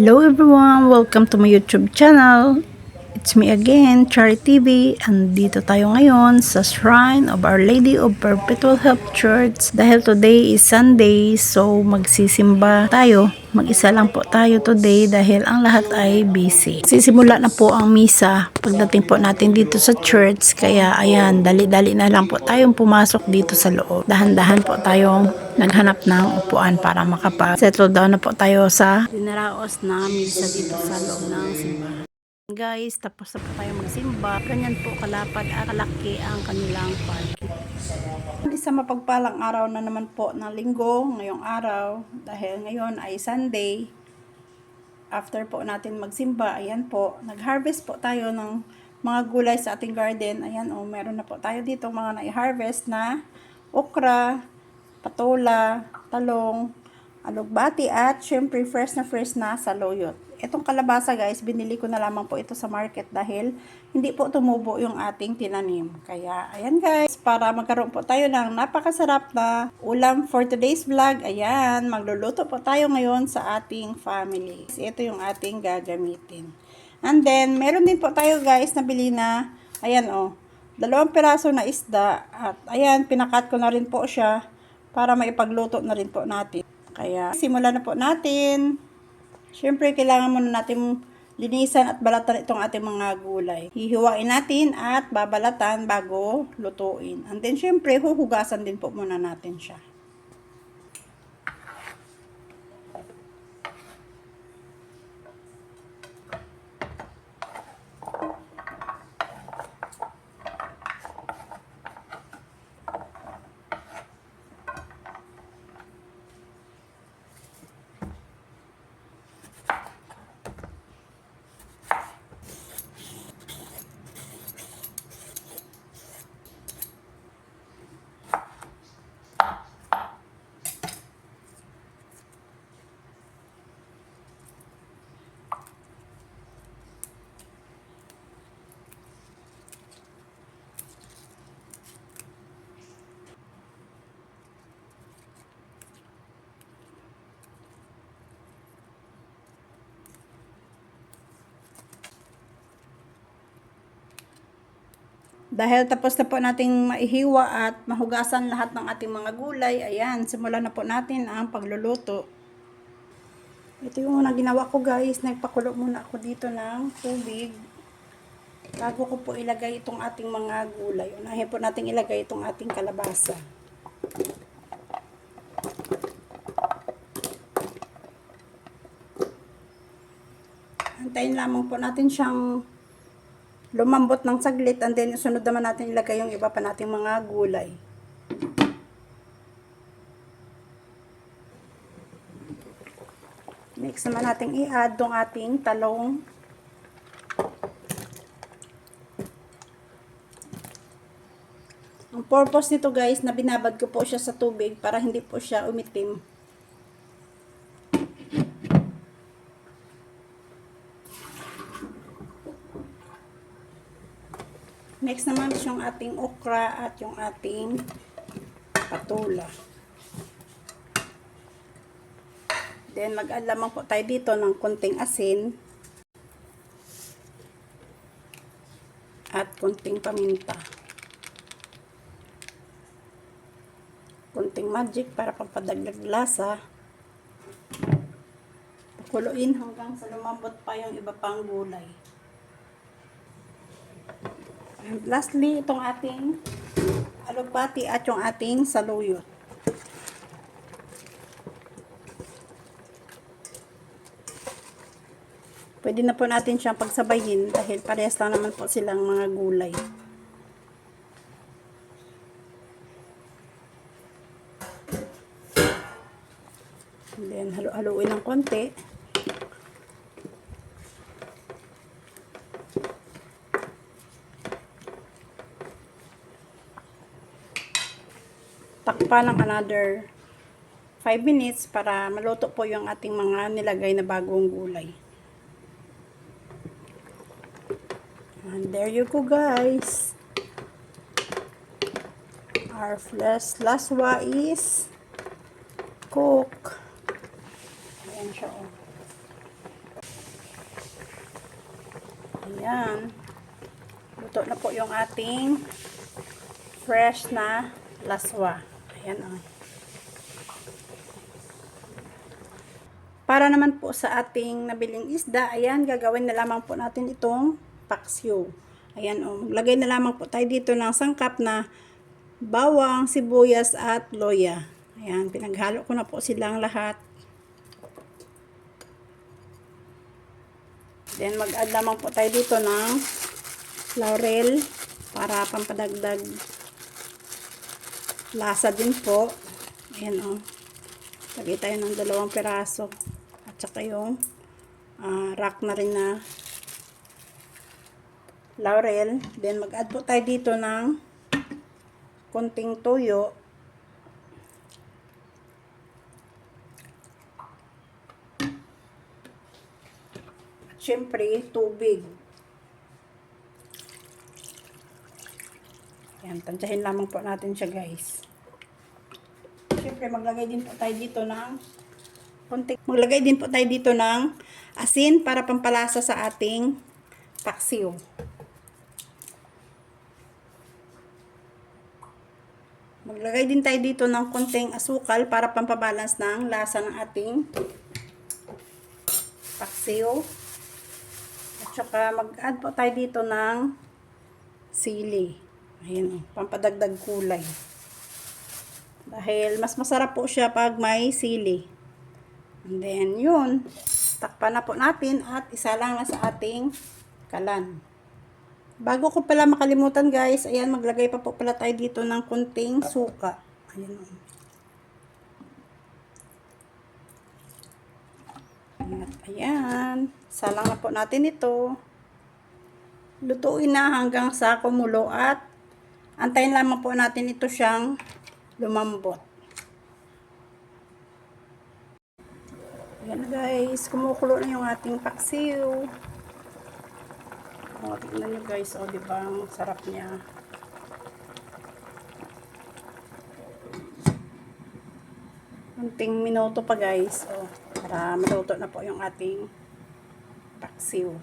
Hello everyone! Welcome to my YouTube channel. It's me again, Chari TV. Andito tayo ngayon sa Shrine of Our Lady of Perpetual Help Church. Dahil today is Sunday, so magsisimba tayo. Mag-isa lang po tayo today dahil ang lahat ay busy. Sisimula na po ang misa pagdating po natin dito sa church. Kaya ayan, dali-dali na lang po tayong pumasok dito sa loob. Dahan-dahan po tayong naghanap ng upuan para makapag-settle down na po tayo sa dinaraos na misa dito sa loob ng simbahan. Guys, tapos na po tayo magsimba. Ganyan po kalapad at kalaki ang kanilang parking. Isang mapagpalang araw na naman po ng linggo ngayong araw dahil ngayon ay Sunday. After po natin magsimba, ayan po, nag-harvest po tayo ng mga gulay sa ating garden. Ayan o, meron na po tayo dito mga na-harvest na okra, patola, talong, alugbati at syempre fresh na saluyot. Itong kalabasa guys, binili ko na lamang po ito sa market dahil hindi po tumubo yung ating tinanim. Kaya ayan guys, para magkaroon po tayo ng napakasarap na ulam for today's vlog. Ayan, magluluto po tayo ngayon sa ating family. Ito yung ating gagamitin. And then, meron din po tayo guys nabili na, ayan o, 2 piraso na isda. At ayan, pinakat ko na rin po siya para maipagluto na rin po natin. Kaya, simulan na po natin. Siyempre, kailangan muna natin linisan at balatan itong ating mga gulay. Hihiwain natin at babalatan bago lutuin. And then, siyempre, huhugasan din po muna natin siya. Dahil tapos na po nating maihiwa at mahugasan lahat ng ating mga gulay, ayan, simulan na po natin ang pagluluto. Ito yung una ginawa ko guys, nagpakulo muna ako dito ng tubig. Bago ko po ilagay itong ating mga gulay. Unahin po natin ilagay itong ating kalabasa. Antayin lamang po natin siyang lumambot ng saglit and then sunod naman natin ilagay yung iba pa nating mga gulay. Next naman natin i-add tong ating talong. Ang purpose nito guys, na binabad ko po siya sa tubig para hindi po siya umitim. Next naman yung ating okra at yung ating patola. Then mag-add lamang po tayo dito ng konting asin at konting paminta. Konting magic para pampadagdag lasa. Pakuluin hanggang sa lumambot pa yung iba pang gulay. And lastly, itong ating alugbati at yung ating saluyot. Pwede na po natin siyang pagsabayin dahil parehas lang naman po silang mga gulay. And then, halo-haloin ng konti. Takpan ng another 5 minutes para maluto po yung ating mga nilagay na bagong gulay. And there you go guys. Our laswa is cook. Ayan siya oh. Ayan. Luto na po yung ating fresh na laswa. Ayan o. Para naman po sa ating nabiling isda, ayan, gagawin na lamang po natin itong paksiw. Ayan o, maglagay na lamang po tayo dito ng sangkap na bawang, sibuyas at loya. Ayan, pinaghalo ko na po silang lahat. Then mag-add lamang po tayo dito ng laurel para pampadagdag lasa din po. Ayan o. Lagay tayo ng 2 piraso. At saka yung rack na rin na laurel. Then mag-add po tayo dito ng konting toyo. At syempre, tubig. Ayan, tansyahin lamang po natin siya, guys. Syempre, maglagay din po tayo dito ng asin para pampalasa sa ating paksiw. Maglagay din tayo dito ng konting asukal para pampabalance ng lasa ng ating paksiw. At saka mag-add po tayo dito ng sili. Ayan, pampadagdag kulay. Dahil mas masarap po siya pag may sili. And then, yun. Takpan na po natin at isa lang na sa ating kalan. Bago ko pala makalimutan, guys, ayan, maglagay pa po pala tayo dito ng kunting suka. Ayan. At ayan. Salang na po natin ito. Lutuin na hanggang sa kumulo at antayin lamang po natin ito siyang lumambot. Ayan guys, kumukulo na yung ating paksiw. O, tignan nyo guys, o diba, ang sarap niya. Kunting minuto pa guys, o, para maluto na po yung ating paksiw.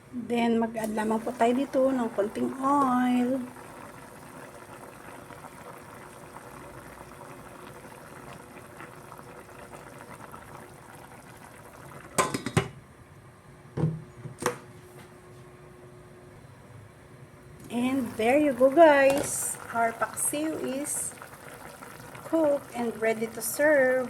Then, mag-add lamang po tayo dito ng konting oil. And there you go guys, our paksiw is cooked and ready to serve.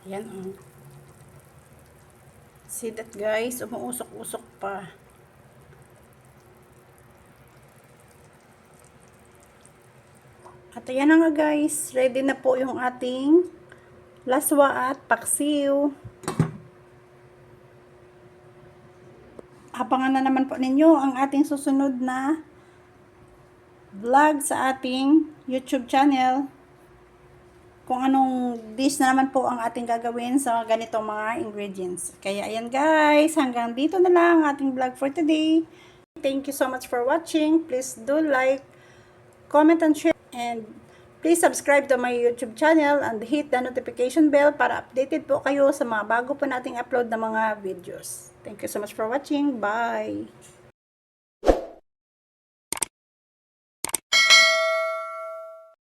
Yan oh. See that guys, umuusok-usok pa. At ayan na nga guys, ready na po yung ating laswa at paksiw. Abangan na naman po ninyo ang ating susunod na vlog sa ating YouTube channel. Kung anong dish na naman po ang ating gagawin sa ganitong mga ingredients. Kaya ayan guys, hanggang dito na lang ang ating vlog for today. Thank you so much for watching. Please do like, comment, and share. And please subscribe to my YouTube channel and hit the notification bell para updated po kayo sa mga bago po nating upload na mga videos. Thank you so much for watching. Bye!